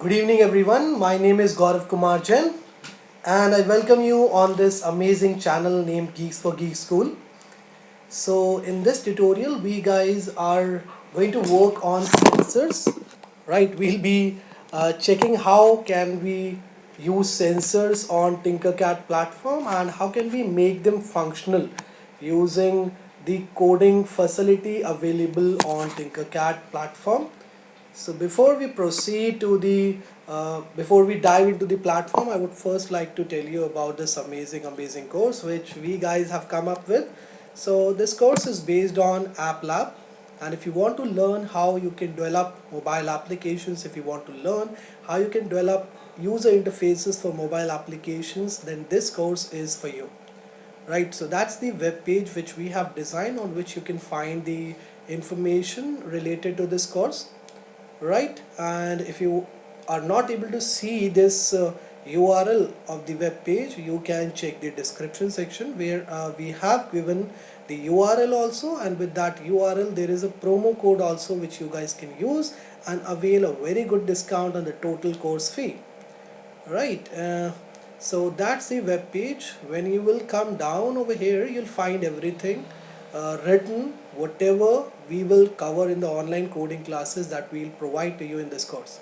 Good evening, everyone. My name is Gaurav Kumar Jain, and I welcome you on this amazing channel named Geeks for Geeks School. So, in this tutorial, we guys are going to work on sensors, right? We'll be checking how can we use sensors on Tinkercad platform and how can we make them functional using the coding facility available on Tinkercad platform. So before we dive into the platform, I would first like to tell you about this amazing course which we guys have come up with. So this course is based on App Lab, and if you want to learn how you can develop mobile applications, if you want to learn how you can develop user interfaces for mobile applications, then this course is for you. Right, so that's the web page which we have designed on which you can find the information related to this course, right? And if you are not able to see this URL of the web page, you can check the description section where we have given the URL also, and with that URL there is a promo code also which you guys can use and avail a very good discount on the total course fee, right? So that's the web page. When you will come down over here, you'll find everything written, whatever we will cover in the online coding classes that we'll provide to you in this course.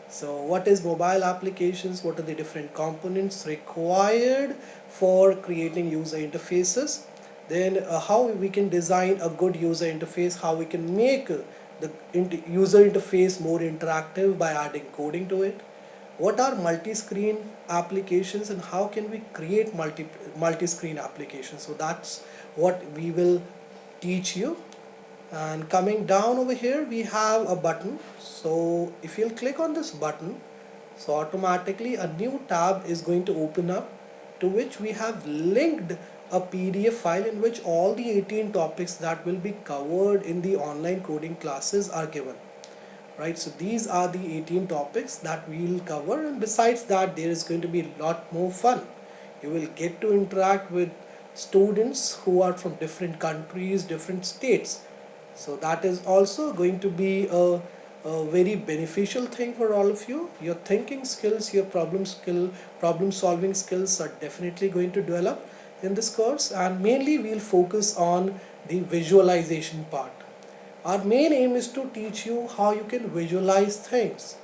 So what is mobile applications, what are the different components required for creating user interfaces, then how we can design a good user interface, how we can make the user interface more interactive by adding coding to it, what are multi-screen applications and how can we create multi-screen applications. So that's what we will teach you. And coming down over here, we have a button. So if you'll click on this button, so automatically a new tab is going to open up, to which we have linked a PDF file in which all the 18 topics that will be covered in the online coding classes are given. Right, so these are the 18 topics that we will cover, and besides that there is going to be a lot more fun. You will get to interact with students who are from different countries, different states. So that is also going to be a very beneficial thing for all of you. Your thinking skills, your problem solving skills are definitely going to develop in this course, and mainly we'll focus on the visualization part. Our main aim is to teach you how you can visualize things,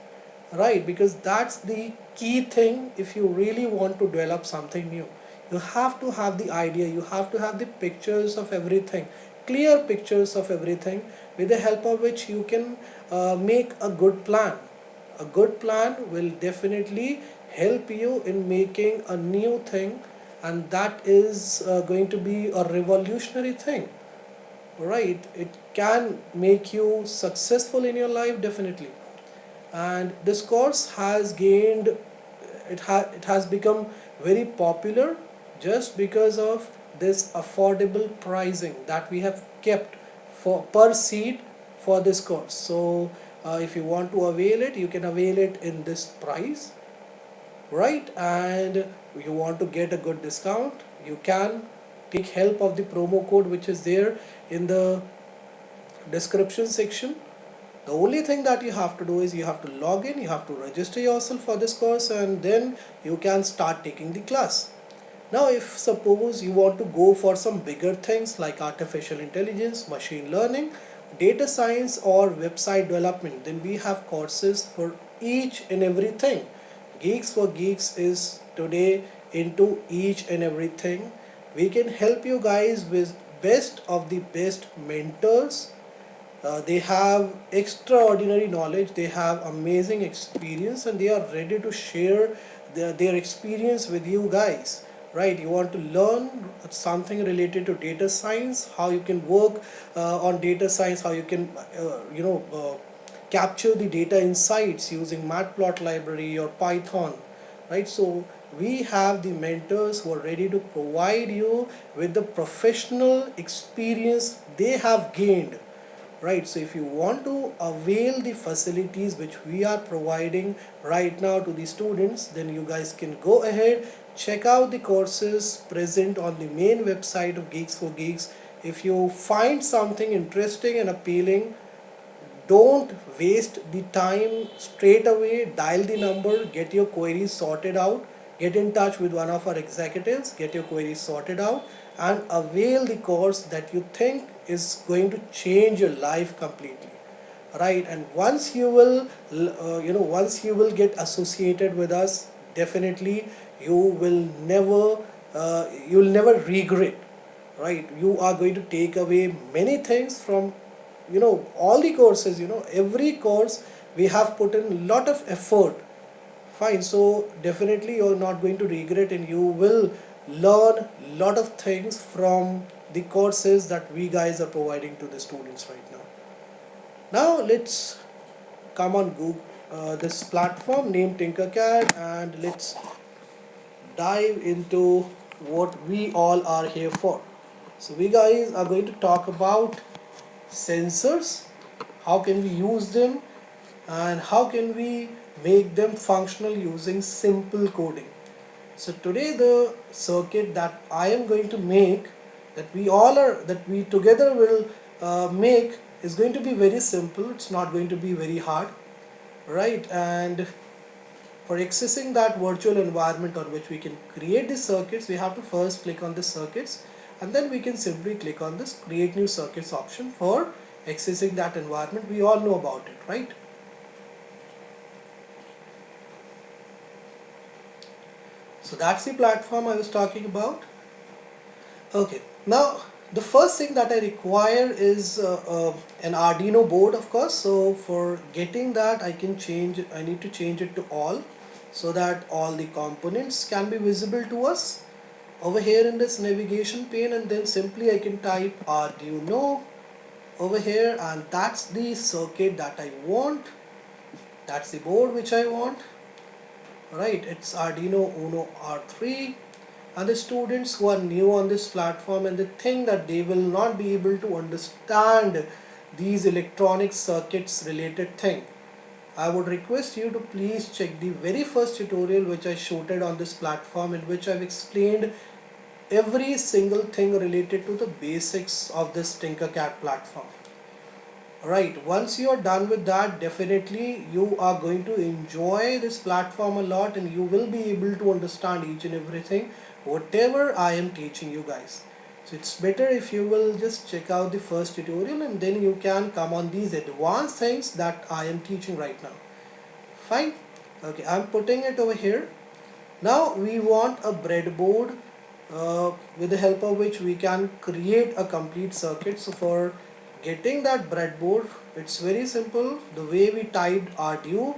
right? Because that's the key thing. If you really want to develop something new, you have to have the idea, you have to have the pictures of everything, clear pictures of everything, with the help of which you can make a good plan. A good plan will definitely help you in making a new thing, and that is going to be a revolutionary thing, right? It can make you successful in your life, definitely. And this course has gained, it has become very popular just because of this affordable pricing that we have kept for per seat for this course. So if you want to avail it, you can avail it in this price, right? And you want to get a good discount, you can take help of the promo code which is there in the description section. The only thing that you have to do is you have to log in, you have to register yourself for this course, and then you can start taking the class. Now if suppose you want to go for some bigger things like artificial intelligence, machine learning, data science or website development, then we have courses for each and everything. Geeks for Geeks is today into each and everything. We can help you guys with best of the best mentors. They have extraordinary knowledge, they have amazing experience, and they are ready to share their experience with you guys, right? You want to learn something related to data science, how you can work on data science, how you can capture the data insights using matplot library or python, right? So we have the mentors who are ready to provide you with the professional experience they have gained, right? So if you want to avail the facilities which we are providing right now to the students, then you guys can go ahead, check out the courses present on the main website of Geeks for Geeks. If you find something interesting and appealing, Don't waste the time, straight away dial the number, get your queries sorted out, get in touch with one of our executives, get your queries sorted out, and avail the course that you think is going to change your life completely, right? And once you will once you will get associated with us, definitely you will never regret, right? You are going to take away many things from all the courses. Every course we have put in a lot of effort. Fine, so definitely you're not going to regret, and you will learn lot of things from the courses that we guys are providing to the students right now. Now let's come on Google this platform named Tinkercad, and let's dive into what we all are here for. So we guys are going to talk about sensors, how can we use them, and how can we make them functional using simple coding. So today the circuit that I am going to make, that we together will make, is going to be very simple. It's not going to be very hard, right? And for accessing that virtual environment on which we can create the circuits, we have to first click on the circuits, and then we can simply click on this create new circuits option for accessing that environment. We all know about it, right? So that's the platform I was talking about. Okay, now the first thing that I require is an Arduino board, of course. So for getting that, I need to change it to all, so that all the components can be visible to us over here in this navigation pane, and then simply I can type Arduino over here, and that's the circuit that I want. That's the board which I want. Right, it's Arduino Uno R3. And the students who are new on this platform and they think that they will not be able to understand these electronic circuits related thing, I would request you to please check the very first tutorial which I showed on this platform, in which I've explained every single thing related to the basics of this Tinkercad platform. Right, once you are done with that, definitely you are going to enjoy this platform a lot, and you will be able to understand each and everything whatever I am teaching you guys. So it's better if you will just check out the first tutorial, and then you can come on these advanced things that I am teaching right now. Fine. Okay, I'm putting it over here. Now we want a breadboard with the help of which we can create a complete circuit. So for getting that breadboard, it's very simple. The way we typed Arduino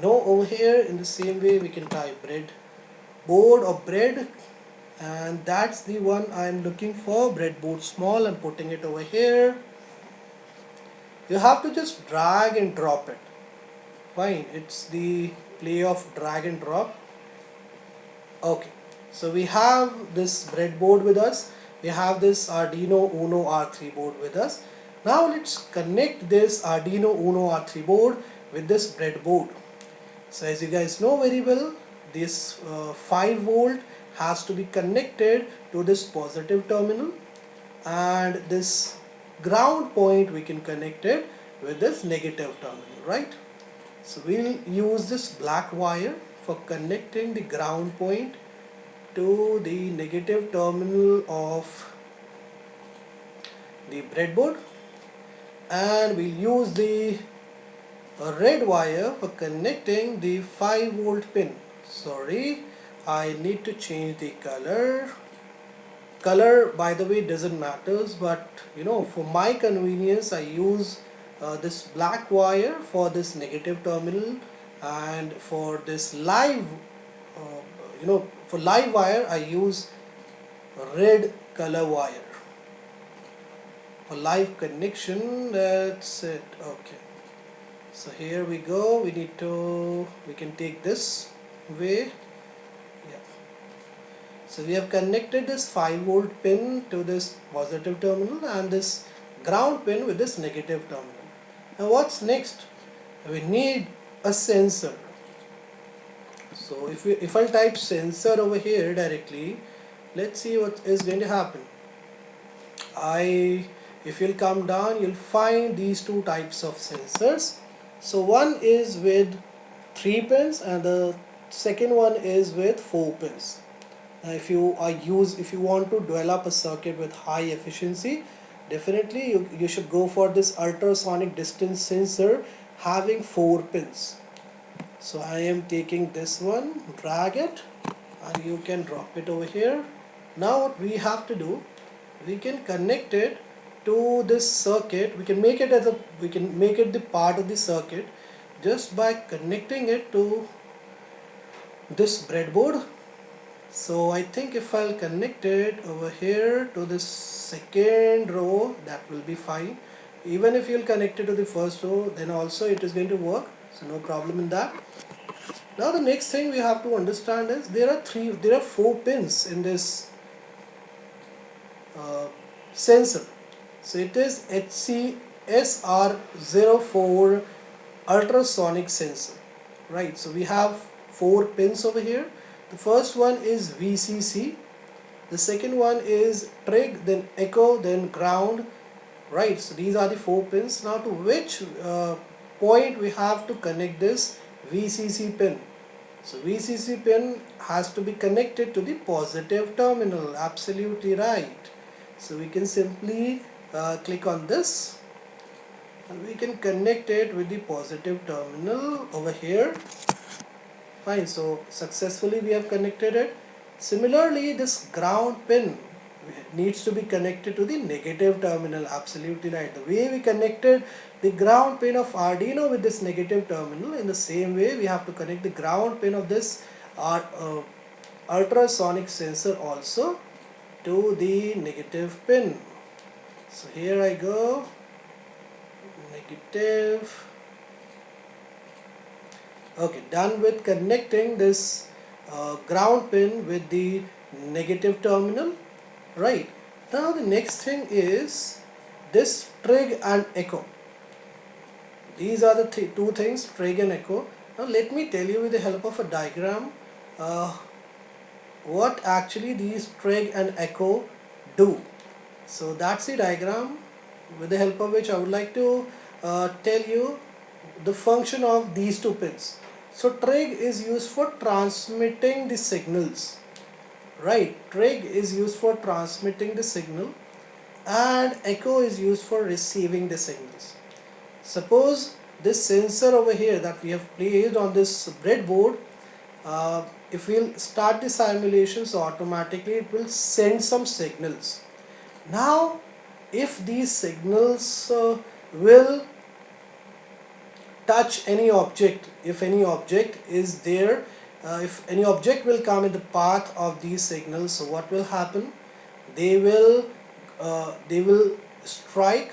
over here, in the same way we can type breadboard or bread, and that's the one I'm looking for. Breadboard small. I'm putting it over here. You have to just drag and drop it. Fine, it's the play of drag and drop. Okay, so we have this breadboard with us. We have this Arduino Uno R3 board with us. Now let's connect this Arduino Uno R3 board with this breadboard. So as you guys know very well, this 5 volt has to be connected to this positive terminal, and this ground point we can connect it with this negative terminal, right? So we'll use this black wire for connecting the ground point to the negative terminal of the breadboard, and we'll use the red wire for connecting the 5 volt pin. Sorry, I need to change the color, by the way, doesn't matters, but for my convenience I use this black wire for this negative terminal, and for this live for live wire I use red color wire for live connection. That's it. Okay, so here we go. We can take this way. Yeah, so we have connected this 5 volt pin to this positive terminal, and this ground pin with this negative terminal. Now what's next? We need a sensor. So if I type sensor over here directly, let's see what is going to happen. if you'll come down, you'll find these two types of sensors. So one is with 3 pins and the second one is with 4 pins. Now if you want to develop a circuit with high efficiency, definitely you should go for this ultrasonic distance sensor having 4 pins. So I am taking this one, drag it, and you can drop it over here. Now what we have to do, we can connect it to this circuit. We can make it the part of the circuit just by connecting it to this breadboard. So I think if I'll connect it over here to this second row, that will be fine. Even if you'll connect it to the first row, then also it is going to work, so no problem in that. Now the next thing we have to understand is there are 4 pins in this sensor. So it is HCSR04 ultrasonic sensor, right? So we have 4 pins over here. The first one is VCC, the second one is trig, then echo, then ground, right? So these are the 4 pins. Now to which point we have to connect this VCC pin? So VCC pin has to be connected to the positive terminal, absolutely right. So we can simply click on this and we can connect it with the positive terminal over here. Fine, so successfully we have connected it. Similarly, this ground pin needs to be connected to the negative terminal, absolutely right. The way we connected the ground pin of Arduino with this negative terminal, in the same way we have to connect the ground pin of this ultrasonic sensor also to the negative pin. So here I go, negative. Okay, done with connecting this ground pin with the negative terminal, right? Now the next thing is this trig and echo. These are the two things, trig and echo. Now let me tell you with the help of a diagram what actually these trig and echo do. So that's the diagram with the help of which I would like to tell you the function of these 2 pins. So trig is used for transmitting the signals, right? Trig is used for transmitting the signal and echo is used for receiving the signals. Suppose this sensor over here that we have placed on this breadboard, if we'll start the simulation, so automatically it will send some signals. Now if these signals will touch any object, if any object is there, if any object will come in the path of these signals, so what will happen? They will strike.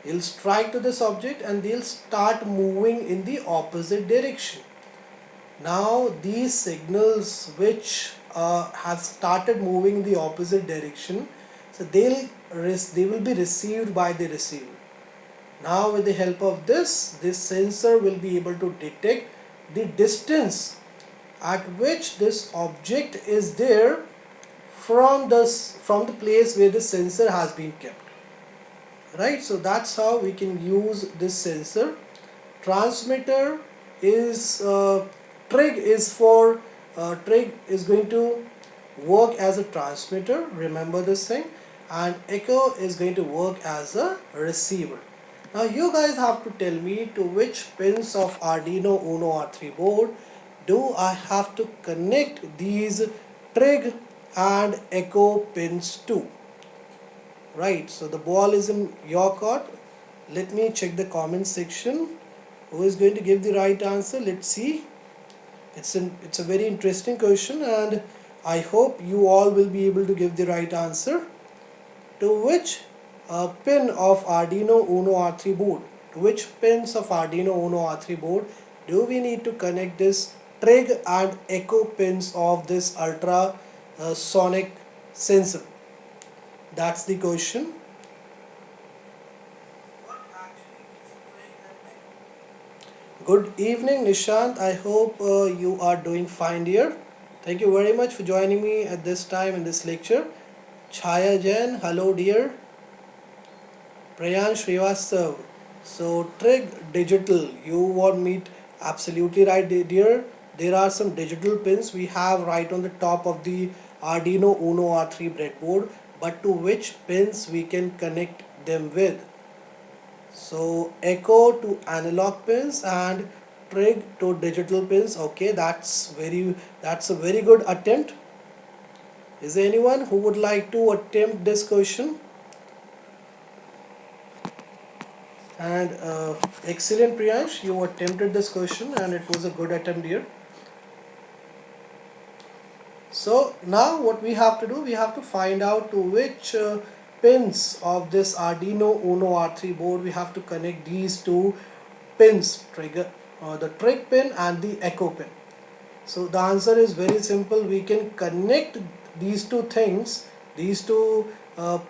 They'll strike to this object and they'll start moving in the opposite direction. Now these signals which have started moving in the opposite direction, so they will be received by the receiver. Now with the help of this sensor will be able to detect the distance at which this object is there from the place where the sensor has been kept, right? So that's how we can use this sensor. Transmitter is trig is going to work as a transmitter, remember this thing, and echo is going to work as a receiver. Now you guys have to tell me to which pins of Arduino Uno R3 board do I have to connect these trig and echo pins to, right? So the ball is in your court. Let me check the comment section. Who is going to give the right answer? Let's see. It's a very interesting question and I hope you all will be able to give the right answer. To which pin of Arduino Uno R3 board, to which pins of Arduino Uno R3 board do we need to connect this trig and echo pins of this ultrasonic sensor? That's the question. Good evening Nishant, I hope you are doing fine dear. Thank you very much for joining me at this time in this lecture. Chaya Jain, hello dear. Prayan Srivastav. So Trig Digital, you want me absolutely right, dear. There are some digital pins we have right on the top of the Arduino Uno R3 breadboard, but to which pins we can connect them with. So echo to analog pins and trig to digital pins. Okay, that's a very good attempt. Is there anyone who would like to attempt this question? And excellent, Priyansh, you attempted this question and it was a good attempt here. So now what we have to do, we have to find out to which pins of this Arduino Uno R3 board we have to connect these two pins, the trig pin and the echo pin. So the answer is very simple. We can connect these two things, these two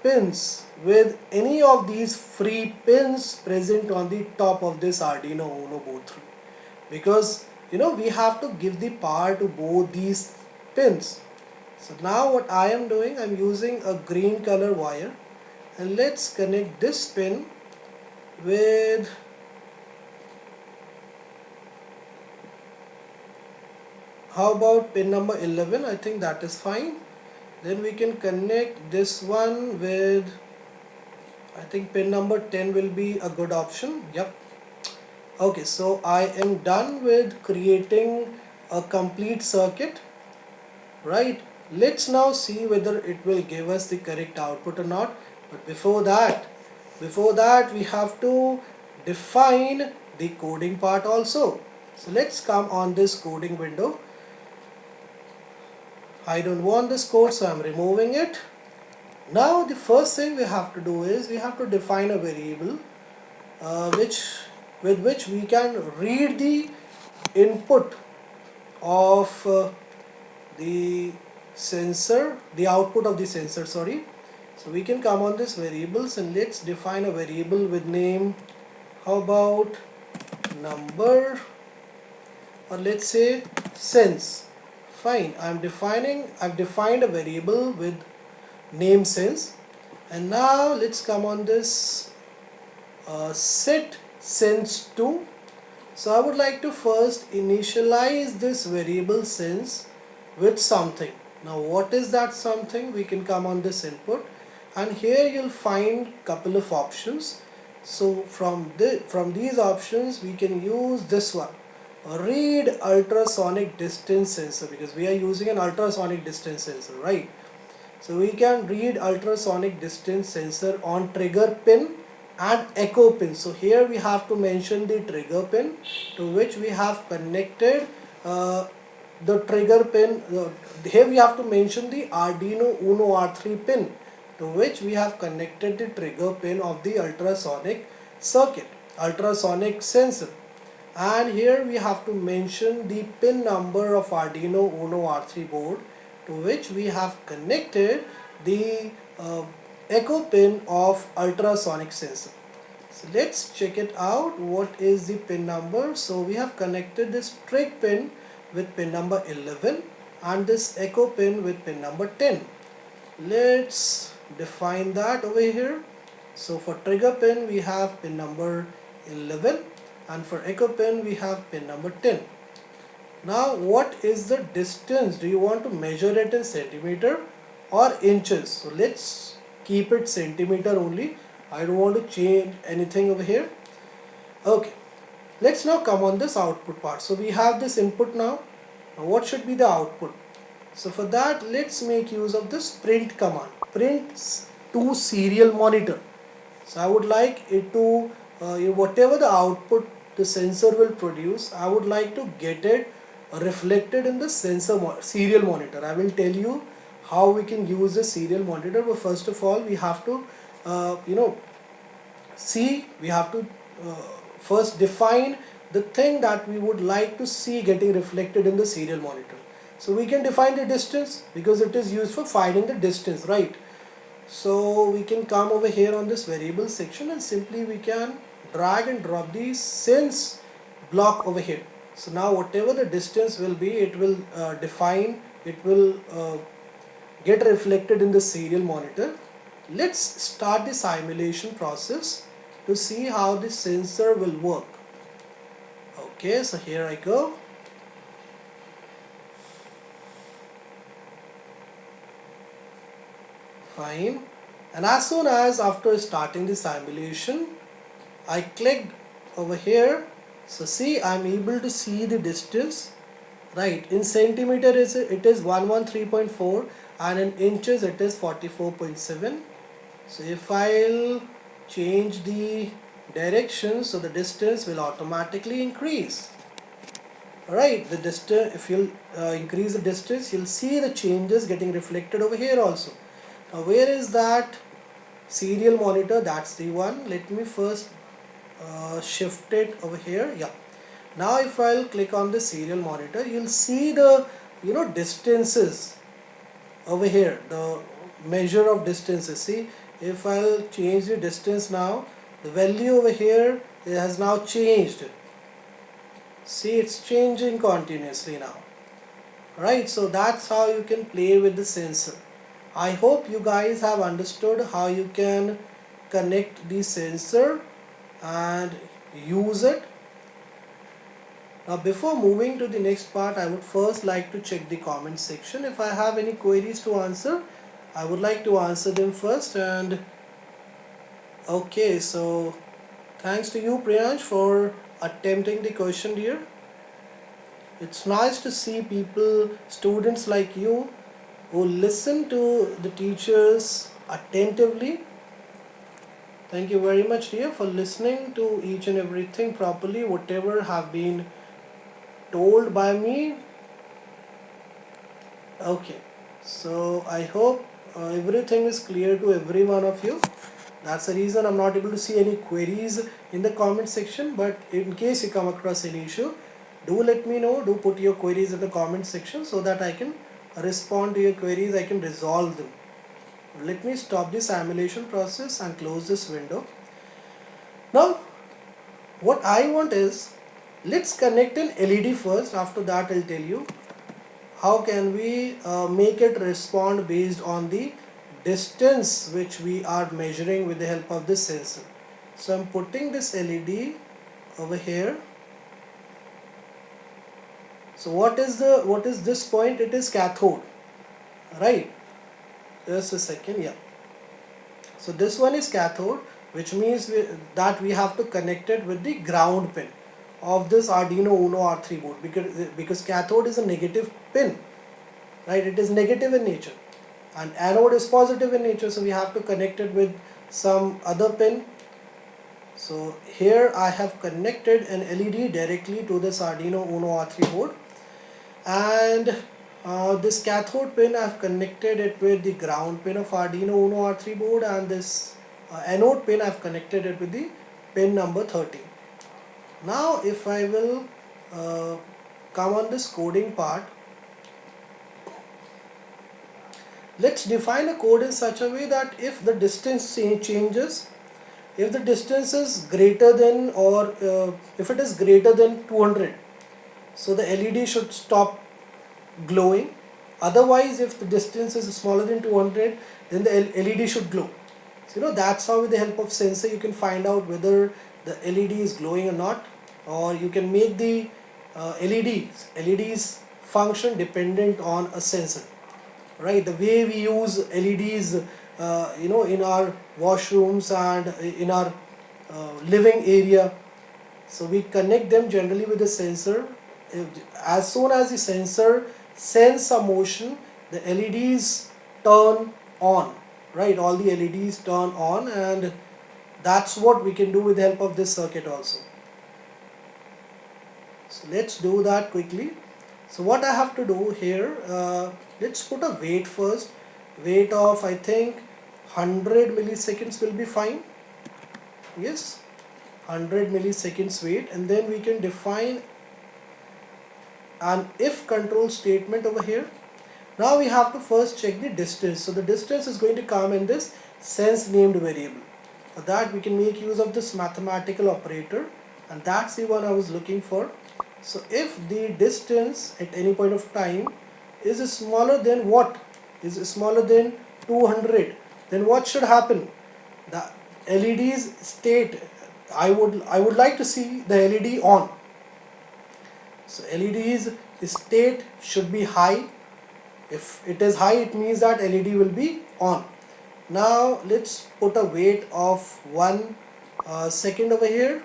pins with any of these free pins present on the top of this Arduino Uno board 3, because we have to give the power to both these pins. So now what I am doing, I'm using a green color wire, and let's connect this pin with how about pin number 11. I think that is fine. Then we can connect this one with, I think pin number 10 will be a good option. Yep. Okay, so I am done with creating a complete circuit, right? Let's now see whether it will give us the correct output or not. But before that we have to define the coding part also. So let's come on this coding window. I don't want this code, so I'm removing it. Now the first thing we have to do is we have to define a variable with which we can read the input of the sensor, the output of the sensor, sorry. So we can come on this variables and let's define a variable with name, how about number, or let's say sense. Fine, I've defined a variable with name sense, and now let's come on this set sense to. So I would like to first initialize this variable sense with something. Now what is that something? We can come on this input, and here you'll find couple of options. So from these options we can use this one, read ultrasonic distance sensor, because we are using an ultrasonic distance sensor, right? So we can read ultrasonic distance sensor on trigger pin and echo pin. So here we have to mention the trigger pin to which we have connected the trigger pin. Here we have to mention the Arduino Uno R3 pin to which we have connected the trigger pin of the ultrasonic circuit, ultrasonic sensor. And here we have to mention the pin number of Arduino Uno R3 board to which we have connected the echo pin of ultrasonic sensor. So let's check it out. What is the pin number? So we have connected this trig pin with pin number 11 and this echo pin with pin number 10. Let's define that over here. So for trigger pin we have pin number 11 and for echo pin we have pin number 10. Now what is the distance? Do you want to measure it in centimeter or inches? So let's keep it centimeter only. I don't want to change anything over here. Okay, let's now come on this output part. So we have this input now. Now what should be the output? So for that let's make use of this print command. Print to serial monitor. So I would like it to whatever the output the sensor will produce, I would like to get it reflected in the serial monitor. I will tell you how we can use the serial monitor, but first of all we have to we have to first define the thing that we would like to see getting reflected in the serial monitor. So we can define the distance because it is used for finding the distance, right? So we can come over here on this variable section and simply we can drag and drop the sense block over here. So now whatever the distance will be, it will get reflected in the serial monitor. let's start the simulation process to see how the sensor will work. Okay, so here I go. Fine. And as soon as after starting the simulation, I clicked over here. So see, I'm able to see the distance. Right, in centimeter it is 113.4 and in inches it is 44.7. So if I'll change the direction, so the distance will automatically increase. Alright, the distance, if you'll increase the distance, you'll see the changes getting reflected over here also. Now where is that serial monitor? That's the one. Let me first shift it over here. Yeah. Now if I'll click on the serial monitor, you'll see the distances over here, the measure of distances. See, if I'll change the distance now, the value over here, it has now changed. See, it's changing continuously now. Right, so that's how you can play with the sensor. I hope you guys have understood how you can connect the sensor and use it. Now before moving to the next part, I would first like to check the comment section. If I have any queries to answer, I would like to answer them first. And okay, so thanks to you, Priyansh, for attempting the question, dear. It's nice to see people, students like you, who listen to the teachers attentively. Thank you very much, dear, for listening to each and everything properly, whatever have been told by me. Okay, so I hope everything is clear to every one of you. That's the reason I'm not able to see any queries in the comment section, but in case you come across any issue, do let me know. Do put your queries in the comment section so that I can respond to your queries, I can resolve them. Let me stop the simulation process and close this window. Now what I want is, let's connect an LED first. After that I'll tell you how can we make it respond based on the distance which we are measuring with the help of this sensor. So I'm putting this LED over here. So what is this point? It is cathode, right? Just a second. Yeah, so this one is cathode, which means that we have to connect it with the ground pin of this Arduino Uno R3 board, because cathode is a negative pin, right? It is negative in nature and anode is positive in nature, so we have to connect it with some other pin. So here I have connected an LED directly to this Arduino Uno R3 board, and this cathode pin I have connected it with the ground pin of Arduino Uno R3 board, and this anode pin I have connected it with the pin number 30. Now if I will come on this coding part, let's define a code in such a way that if the distance changes, if the distance is greater than, or if it is greater than 200, so the LED should stop glowing. Otherwise, if the distance is smaller than 200, then the LED should glow. So that's how with the help of sensor you can find out whether the LED is glowing or not, or you can make the LEDs function dependent on a sensor, right? The way we use LEDs in our washrooms and in our living area, so we connect them generally with the sensor. As soon as the sensor sends a motion, the LEDs turn on, right? All the LEDs turn on, and that's what we can do with the help of this circuit also. So let's do that quickly. So what I have to do here, let's put a weight first. Weight of, I think, 100 milliseconds will be fine. Yes, 100 milliseconds weight, and then we can define an if control statement over here. Now we have to first check the distance. So the distance is going to come in this sense named variable. For that we can make use of this mathematical operator, and that's the one I was looking for. So if the distance at any point of time is smaller than what? Is smaller than 200. then what should happen? The LED's state, I would like to see the LED on. So LED's state should be high. If it is high, it means that LED will be on. Now let's put a wait of 1 second over here.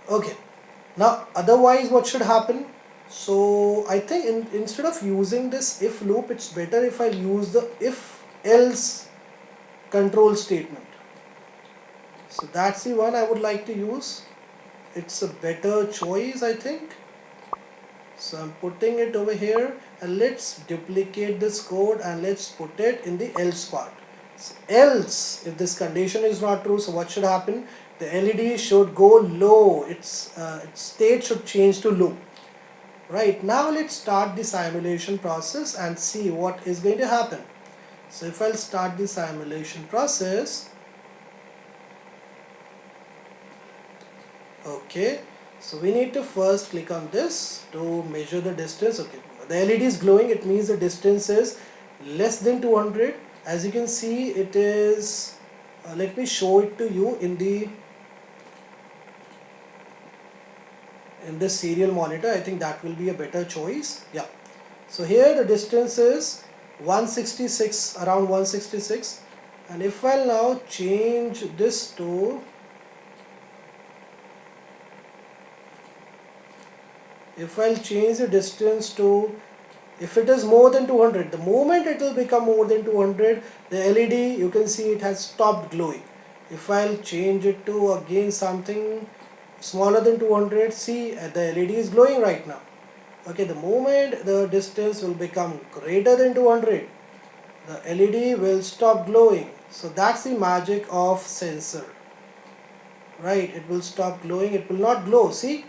Okay, now otherwise what should happen? So I think instead of using this if loop, it's better if I use the if else control statement. So that's the one I would like to use. It's a better choice, I think. So I'm putting it over here, and let's duplicate this code and let's put it in the else part. So else, if this condition is not true, so what should happen? The LED should go low, its state should change to low. Right, now let's start the simulation process and see what is going to happen. So if I'll start the simulation process, okay, so we need to first click on this to measure the distance. Okay, the LED is glowing, it means the distance is less than 200. As you can see, it is, let me show it to you in this serial monitor. I think that will be a better choice. Yeah, so here the distance is 166, around 166, and if I'll now change this to, if I'll change the distance to, if it is more than 200, the moment it will become more than 200, the LED, you can see it has stopped glowing. If I'll change it to again something smaller than 200, see the LED is glowing right now. Okay, the moment the distance will become greater than 200, the LED will stop glowing. So that's the magic of sensor. Right, it will stop glowing, it will not glow. See,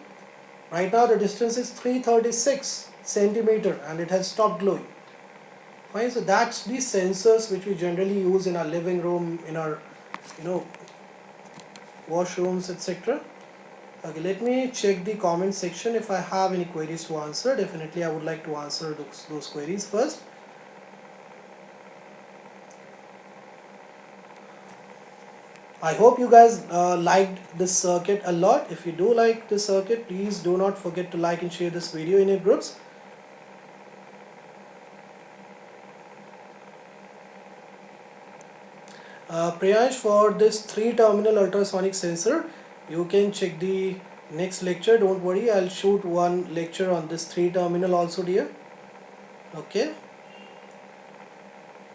right now the distance is 336 centimeter and it has stopped glowing. Fine, so that's the sensors which we generally use in our living room, in our washrooms, etc. Okay, let me check the comment section if I have any queries to answer. Definitely I would like to answer those queries first. I hope you guys liked this circuit a lot. If you do like this circuit, please do not forget to like and share this video in your groups. Priyansh, for this 3-terminal ultrasonic sensor, you can check the next lecture. Don't worry, I'll shoot one lecture on this 3-terminal also, dear. Okay.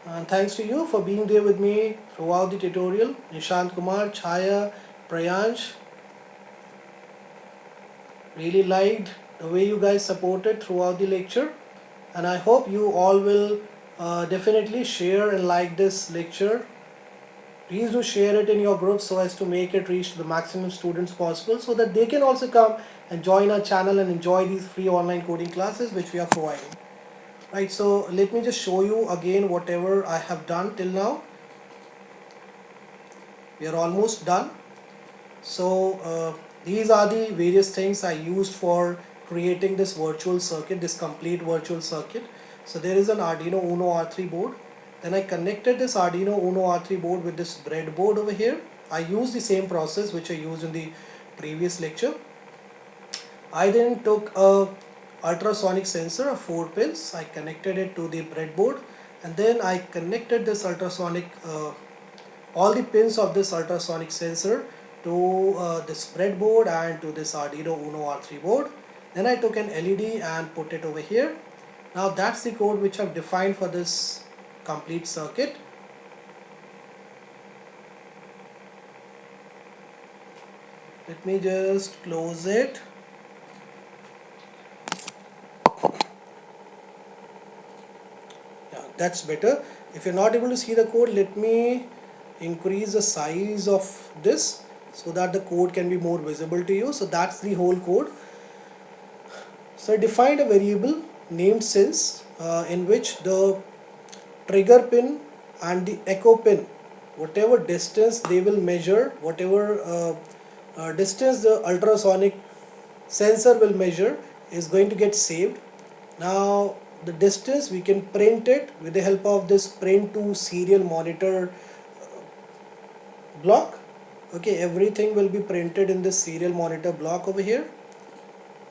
And thanks to you for being there with me throughout the tutorial. Nishant Kumar, Chaya, Priyansh. Really liked the way you guys supported throughout the lecture. And I hope you all will definitely share and like this lecture. Please do share it in your group so as to make it reach the maximum students possible, so that they can also come and join our channel and enjoy these free online coding classes which we are providing. Right, so let me just show you again whatever I have done till now. We are almost done. So these are the various things I used for creating this virtual circuit, this complete virtual circuit. So there is an Arduino Uno R3 board. Then I connected this Arduino Uno R3 board with this breadboard over here. I used the same process which I used in the previous lecture. I then took a ultrasonic sensor of 4 pins. I connected it to the breadboard, and then I connected this ultrasonic, all the pins of this ultrasonic sensor to this breadboard and to this Arduino Uno R3 board. Then I took an LED and put it over here. Now that's the code which I've defined for this complete circuit. Let me just close it. Yeah, that's better. If you're not able to see the code, let me increase the size of this so that the code can be more visible to you. So that's the whole code. So I defined a variable named sense in which the trigger pin and the echo pin, whatever distance they will measure, whatever distance the ultrasonic sensor will measure, is going to get saved. Now the distance, we can print it with the help of this print to serial monitor block. Okay, everything will be printed in this serial monitor block over here.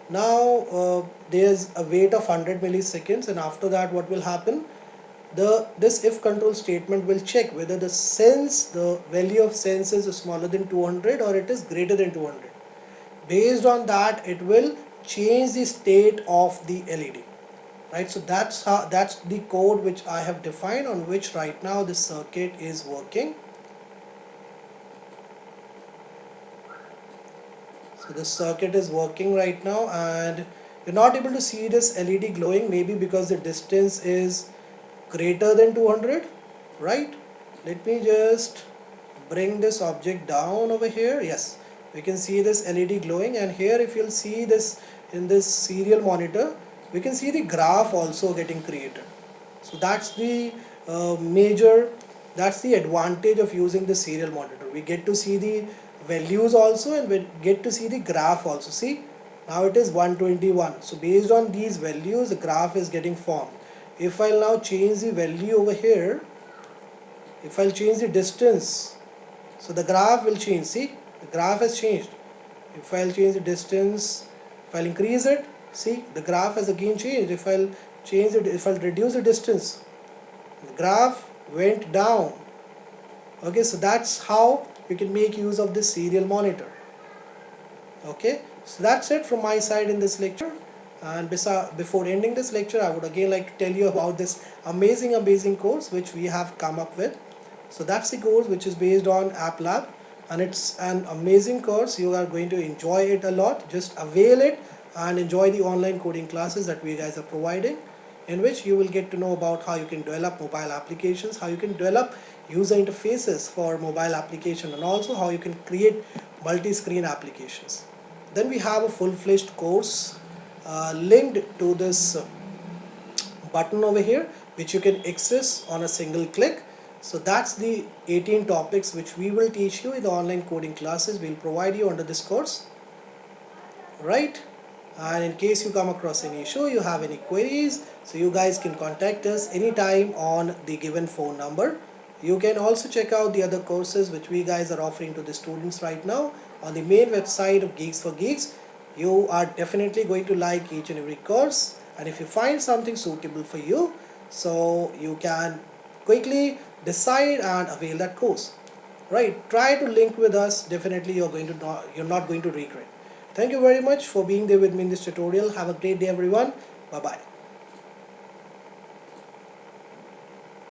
Now there's a wait of 100 milliseconds, and after that what will happen, this if control statement will check whether the value of sense is smaller than 200 or it is greater than 200. Based on that, it will change the state of the LED, right? So that's the code which I have defined, on which right now this circuit is working. So this circuit is working right now, and you're not able to see this LED glowing, maybe because the distance is greater than 200, right? Let me just bring this object down over here. Yes, we can see this LED glowing, and here if you'll see this in this serial monitor, we can see the graph also getting created. So that's the that's the advantage of using the serial monitor. We get to see the values also, and we get to see the graph also. See, now it is 121. So based on these values, the graph is getting formed. If I'll now change the value over here, if I'll change the distance, so the graph will change. See, the graph has changed. If I'll change the distance, if I'll increase it, see, the graph has again changed. If I'll change it, if I'll reduce the distance, the graph went down. Okay, so that's how you can make use of this serial monitor. Okay, so that's it from my side in this lecture. And before ending this lecture, I would again like to tell you about this amazing course which we have come up with. So that's the course which is based on App Lab, and it's an amazing course. You are going to enjoy it a lot. Just avail it and enjoy the online coding classes that we guys are providing, in which you will get to know about how you can develop mobile applications, how you can develop user interfaces for mobile application, and also how you can create multi-screen applications. Then we have a full-fledged course linked to this button over here, which you can access on a single click. So that's the 18 topics which we will teach you in the online coding classes. We'll provide you under this course, right? And in case you come across any issue, you have any queries, so you guys can contact us anytime on the given phone number. You can also check out the other courses which we guys are offering to the students right now on the main website of Geeks for Geeks. You are definitely going to like each and every course, and if you find something suitable for you, so you can quickly decide and avail that course, right? Try to link with us. Definitely you're not going to regret. Thank you very much for being there with me in this tutorial. Have a great day, everyone. Bye bye.